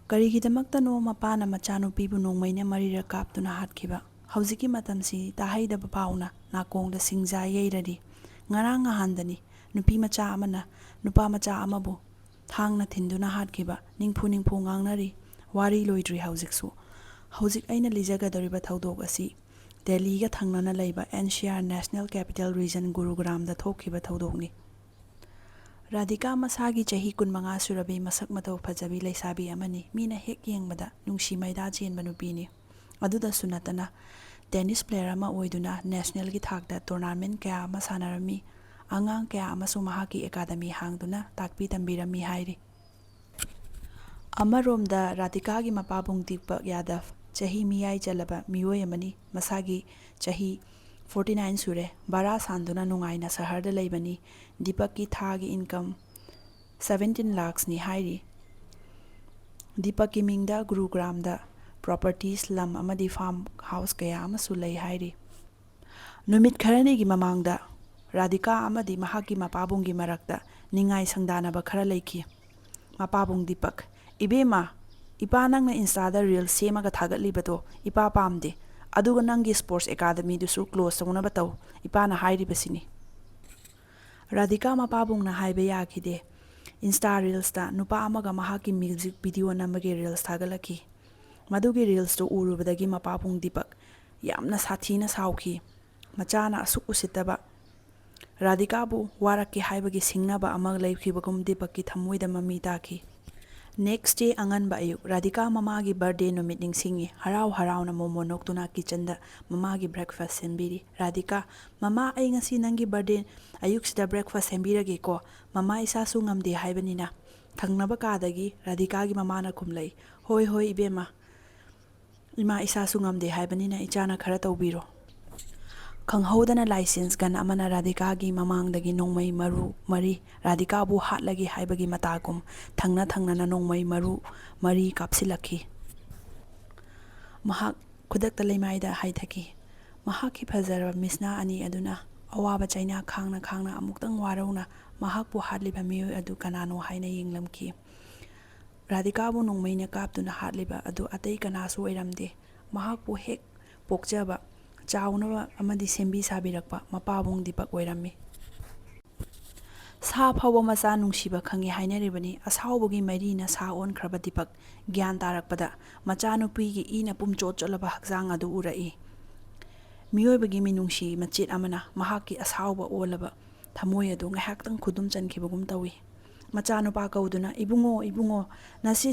ꯀꯔꯤꯒꯤꯗꯃꯛꯇꯅꯣ ꯃꯄꯥꯅ ꯃꯆꯥꯅꯨꯄꯤꯕꯨ ꯅꯣꯡꯃꯩꯅ ꯃꯔꯤꯔꯛ ꯀꯥꯞꯇꯨꯅ ꯍꯥꯠꯈꯤꯕ? ꯍꯧꯖꯤꯛꯀꯤ ꯃꯇꯝꯁꯤ ꯇꯥꯍꯩꯗꯕ ꯄꯥꯎꯅ ꯅꯥꯀꯣꯡꯗ ꯁꯤꯡꯖꯥ ꯌꯩꯔꯔꯤ꯫ ꯉꯔꯥꯡ ꯅꯍꯥꯟꯗꯅꯤ ꯅꯨꯄꯤ ꯃꯆꯥ ꯑꯃꯅ ꯅꯨꯄꯥ ꯃꯆꯥ ꯑꯃꯕꯨ ꯊꯥꯡꯅ ꯊꯤꯟꯗꯨꯅ ꯍꯥꯠꯈꯤꯕ꯫ ꯅꯤꯡꯐꯨ ꯉꯥꯡꯅꯔꯤ꯫ ꯋꯥꯔꯤ ꯂꯣꯏꯗ꯭ꯔꯤ ꯍꯧꯖꯤꯛꯁꯨ꯫ ꯍꯧꯖꯤꯛ ꯑꯩꯅ ꯂꯤꯖꯒꯗꯧꯔꯤꯕ ꯊꯧꯗꯣꯛ ꯑꯁꯤ ꯗꯦꯜꯂꯤꯒ ꯊꯪꯅꯅ ꯂꯩꯕ NCR ꯅꯦꯁꯅꯦꯜ ꯀꯦꯄꯤꯇꯦꯜ ꯔꯤꯖꯟ ꯒꯨꯔꯨꯒ꯭ꯔꯥꯝꯗ ꯊꯣꯛꯈꯤꯕ ꯊꯧꯗꯣꯛꯅꯤ꯫ ꯔꯥꯙꯤꯀꯥ ꯃꯁꯥꯒꯤ ꯆꯍꯤ 25 ꯁꯨꯔꯕꯤ ꯃꯁꯛ ꯃꯇꯧ ꯐꯖꯕꯤ ꯂꯩꯁꯥꯕꯤ ꯑꯃꯅꯤ꯫ ꯃꯤꯅ ꯍꯦꯛ ꯌꯦꯡꯕꯗ ꯅꯨꯡꯁꯤ ꯃꯩꯗꯥ ꯆꯦꯟꯕ ꯅꯨꯄꯤꯅꯤ꯫ ꯑꯗꯨꯗꯁꯨ ꯅꯠꯇꯅ ꯇꯦꯅꯤꯁ ꯄ꯭ꯂꯦꯌꯔ ꯑꯃ ꯑꯣꯏꯗꯨꯅ ꯅꯦꯁꯅꯦꯜꯒꯤ ꯊꯥꯛꯇ ꯇꯣꯔꯅꯥꯃꯦꯟ ꯀꯌꯥ ꯑꯃ ꯁꯥꯟꯅꯔꯝꯃꯤ꯫ ꯑꯉꯥꯡ ꯀꯌꯥ ꯑꯃꯁꯨ ꯃꯍꯥꯛꯀꯤ ꯑꯦꯀꯥꯗꯃꯤ ꯍꯥꯡꯗꯨꯅ ꯇꯥꯛꯄꯤ ꯇꯝꯕꯤꯔꯝꯃꯤ ꯍꯥꯏꯔꯤ꯫ ꯑꯃꯔꯣꯝꯗ ꯔꯥꯙꯤꯀꯥꯒꯤ ꯃꯄꯥꯕꯨꯡ ꯗꯤꯄꯛ ꯌꯥꯗꯕ ꯆꯍꯤ ꯃꯤꯌꯥꯏ ꯆꯜꯂꯕ ꯃꯤꯑꯣꯏ ꯑꯃꯅꯤ꯫ ꯃꯁꯥꯒꯤ ꯆꯍꯤ 49 ꯁꯨꯔꯦ꯫ ꯚꯥꯔꯥ ꯁꯥꯟꯗꯨꯅ ꯅꯨꯡꯉꯥꯏꯅ ꯁꯍꯔꯗ ꯂꯩꯕꯅꯤ꯫ ꯗꯤꯄꯛꯀꯤ ꯊꯥꯒꯤ ꯏꯟꯀꯝ 17 ꯂꯥꯈꯁꯅꯤ ꯍꯥꯏꯔꯤ꯫ ꯗꯤꯄꯛꯀꯤ ꯃꯤꯡꯗ ꯒꯨꯔꯨꯒ꯭ꯔꯥꯝꯗ ꯄ꯭ꯔꯣꯄꯔꯇꯤꯁ, ꯂꯝ ꯑꯃꯗꯤ ꯐꯥꯔꯝ ꯍꯥꯎꯁ ꯀꯌꯥ ꯑꯃꯁꯨ ꯂꯩ ꯍꯥꯏꯔꯤ꯫ ꯅꯨꯃꯤꯠ ꯈꯔꯅꯤꯒꯤ ꯃꯃꯥꯡꯗ ꯔꯥꯙꯤꯀꯥ ꯑꯃꯗꯤ ꯃꯍꯥꯛꯀꯤ ꯃꯄꯥꯕꯨꯡꯒꯤ ꯃꯔꯛꯇ ꯅꯤꯡꯉꯥꯏ ꯁꯪꯗꯥꯅꯕ ꯈꯔ ꯂꯩꯈꯤ꯫ ꯃꯄꯥꯕꯨꯡ ꯗꯤꯄꯛ: "ꯏꯕꯦꯝꯃ, ꯏꯄꯥ ꯅꯪꯅ ꯏꯟꯁꯇꯥꯗ ꯔꯤꯜꯁ ꯁꯦꯝꯃꯒ ꯊꯥꯒꯠꯂꯤꯕꯗꯣ ꯏꯄꯥ ꯄꯥꯝꯗꯦ꯫ ꯑꯗꯨꯒ ꯅꯪꯒꯤ ꯁ꯭ꯄꯣꯔꯠꯁ ꯑꯦꯀꯥꯗꯃꯤꯗꯨꯁꯨ ꯀ꯭ꯂꯣꯖ ꯇꯧꯅꯕ ꯇꯧ꯫ ꯏꯄꯥꯅ ꯍꯥꯏꯔꯤꯕꯁꯤꯅꯤ"꯫ ꯔꯥꯙꯤꯀꯥ ꯃꯄꯥꯕꯨꯡꯅ ꯍꯥꯏꯕ ꯌꯥꯈꯤꯗꯦ꯫ ꯏꯟꯁꯇꯥ ꯔꯤꯜꯁꯇ ꯅꯨꯄꯥ ꯑꯃꯒ ꯃꯍꯥꯛꯀꯤ ꯃ꯭ꯌꯨꯖꯤꯛ ꯚꯤꯗꯤꯑꯣ ꯅꯝꯕꯒꯤ ꯔꯤꯜꯁ ꯊꯥꯒꯠꯂꯛꯈꯤ꯫ ꯃꯗꯨꯒꯤ ꯔꯤꯜꯁꯇꯨ ꯎꯔꯨꯕꯗꯒꯤ ꯃꯄꯥꯕꯨꯡ ꯗꯤꯄꯛ ꯌꯥꯝꯅ ꯁꯥꯊꯤꯅ ꯁꯥꯎꯈꯤ꯫ ꯃꯆꯥꯅ ꯑꯁꯨꯛ ꯎꯁꯤꯠꯇꯕ ꯔꯥꯙꯤꯀꯥꯕꯨ ꯋꯥꯔꯛꯀꯦ ꯍꯥꯏꯕꯒꯤ ꯁꯤꯡꯅꯕ ꯑꯃ ꯂꯩꯈꯤꯕꯒꯨꯝ ꯗꯤꯄꯛꯀꯤ ꯊꯃꯣꯏꯗ ꯃꯃꯤ ꯇꯥꯈꯤ꯫ ꯅꯦꯛꯁ ꯗꯦ ꯑꯉꯟꯕ ꯑꯌꯨꯛ ꯔꯥꯙꯤꯀꯥ ꯃꯃꯥꯒꯤ ꯕꯔꯊꯗꯦ ꯅꯨꯃꯤꯠ ꯅꯤꯡꯁꯤꯡꯉꯤ꯫ ꯍꯔꯥꯎ ꯍꯔꯥꯎꯅ ꯃꯣꯃꯣ ꯅꯣꯛꯇꯨꯅ ꯀꯤꯆꯟꯗ ꯃꯃꯥꯒꯤ ꯕ꯭ꯔꯦꯛꯐꯥꯁꯠ ꯁꯦꯝꯕꯤꯔꯤ꯫ "ꯔꯥꯙꯤꯀꯥ, ꯃꯃꯥ ꯑꯩ ꯉꯁꯤ ꯅꯪꯒꯤ ꯕꯔꯊꯗꯦ ꯑꯌꯨꯛꯁꯤꯗ ꯕ꯭ꯔꯦꯛꯐꯥꯁꯠ ꯁꯦꯝꯕꯤꯔꯒꯦꯀꯣ꯫ ꯃꯃꯥ ꯏꯁꯥꯁꯨ ꯉꯝꯗꯦ ꯍꯥꯏꯕꯅꯤꯅ"꯫ ꯊꯪꯅꯕ ꯀꯥꯗꯒꯤ ꯔꯥꯙꯤꯀꯥꯒꯤ ꯃꯃꯥꯅ ꯈꯨꯝꯂꯛꯏ꯫ "ꯍꯣꯏ ꯍꯣꯏ ꯏꯕꯦꯝꯃ, ꯏꯃꯥ ꯏꯁꯥꯁꯨ ꯉꯝꯗꯦ ꯍꯥꯏꯕꯅꯤꯅ ꯏꯆꯥꯅ ꯈꯔ ꯇꯧꯕꯤꯔꯣ"꯫ ꯈꯪꯍꯧꯗꯅ ꯂꯥꯏꯁꯦꯟꯁ ꯒꯟ ꯑꯃꯅ ꯔꯥꯙꯤꯀꯥꯒꯤ ꯃꯃꯥꯡꯗꯒꯤ ꯅꯣꯡꯃꯩ ꯃꯔꯨ 4 ꯔꯥꯙꯤꯀꯥꯕꯨ ꯍꯥꯠꯂꯒꯦ ꯍꯥꯏꯕꯒꯤ ꯃꯇꯥꯒꯨꯝ ꯊꯪꯅ ꯅꯣꯡꯃꯩ ꯃꯔꯨ 4 ꯀꯥꯞꯁꯤꯜꯂꯛꯈꯤ꯫ ꯃꯍꯥꯛ ꯈꯨꯗꯛꯇ ꯂꯩꯃꯥꯏꯗ ꯍꯥꯏꯊꯈꯤ꯫ ꯃꯍꯥꯛꯀꯤ ꯐꯖꯔꯕ ꯃꯤꯠꯁꯅꯥ ꯑꯅꯤ ꯑꯗꯨꯅ ꯑꯋꯥꯕ ꯆꯩꯅꯥ ꯈꯥꯡꯅ ꯑꯃꯨꯛꯇꯪ ꯋꯥꯔꯧꯅ ꯃꯍꯥꯛꯄꯨ ꯍꯥꯠꯂꯤꯕ ꯃꯤꯑꯣꯏ ꯑꯗꯨ ꯀꯅꯥꯅꯣ ꯍꯥꯏꯅ ꯌꯦꯡꯂꯝꯈꯤ꯫ ꯔꯥꯙꯤꯀꯥꯕꯨ ꯅꯣꯡꯃꯩꯅ ꯀꯥꯞꯇꯨꯅ ꯍꯥꯠꯂꯤꯕ ꯑꯗꯨ ꯑꯇꯩ ꯀꯅꯥꯁꯨ ꯑꯣꯏꯔꯝꯗꯦ꯫ ꯃꯍꯥꯛꯄꯨ ꯍꯦꯛ ꯄꯣꯛꯆꯕ, ꯆꯥꯎꯅꯕ ꯑꯃꯗꯤ ꯁꯦꯝꯕꯤ ꯁꯥꯕꯤꯔꯛꯄ ꯃꯄꯥꯕꯨꯡ ꯗꯤꯄꯛ ꯑꯣꯏꯔꯝꯃꯤ꯫ ꯁꯥ ꯐꯥꯎꯕ ꯃꯆꯥ ꯅꯨꯡꯁꯤꯕ ꯈꯪꯉꯤ ꯍꯥꯏꯅꯔꯤꯕꯅꯤ꯫ ꯑꯁꯥꯎꯕꯒꯤ ꯃꯩꯔꯤꯅ ꯁꯥ ꯑꯣꯟꯈ꯭ꯔꯕ ꯗꯤꯄꯛ ꯒ꯭ꯌꯥꯟ ꯇꯥꯔꯛꯄꯗ ꯃꯆꯥꯅꯨꯄꯤꯒꯤ ꯏꯅ ꯄꯨꯝꯆꯣꯠ ꯆꯣꯠꯂꯕ ꯍꯛꯆꯥꯡ ꯑꯗꯨ ꯎꯔꯛꯏ꯫ ꯃꯤꯑꯣꯏꯕꯒꯤ ꯃꯤꯅꯨꯡꯁꯤ ꯃꯆꯦꯠ ꯑꯃꯅ ꯃꯍꯥꯛꯀꯤ ꯑꯁꯥꯎꯕ ꯑꯣꯜꯂꯕ ꯊꯃꯣꯏ ꯑꯗꯨ ꯉꯥꯏꯍꯥꯛꯇꯪ ꯈꯨꯗꯨꯝ ꯆꯟꯈꯤꯕꯒꯨꯝ ꯇꯧꯏ꯫ ꯃꯆꯥꯅꯨꯄꯥ ꯀꯧꯗꯨꯅ "ꯏꯕꯨꯡꯉꯣ, ꯏꯕꯨꯡꯉꯣ, ꯅꯁꯤ